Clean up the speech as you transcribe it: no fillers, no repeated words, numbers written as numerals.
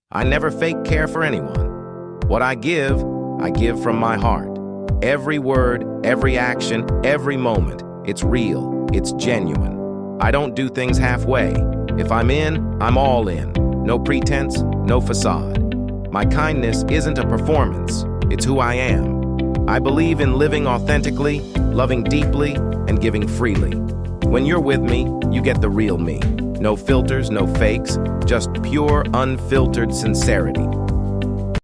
I never fake care for anyone. What I give from my heart. Every word, every action, every moment. It's real. It's genuine. I don't do things halfway. If I'm in, I'm all in. No pretense, no facade. My kindness isn't a performance. It's who I am. I believe in living authentically, loving deeply, and giving freely. When you're with me, you get the real me. No filters, no fakes, just pure, unfiltered sincerity.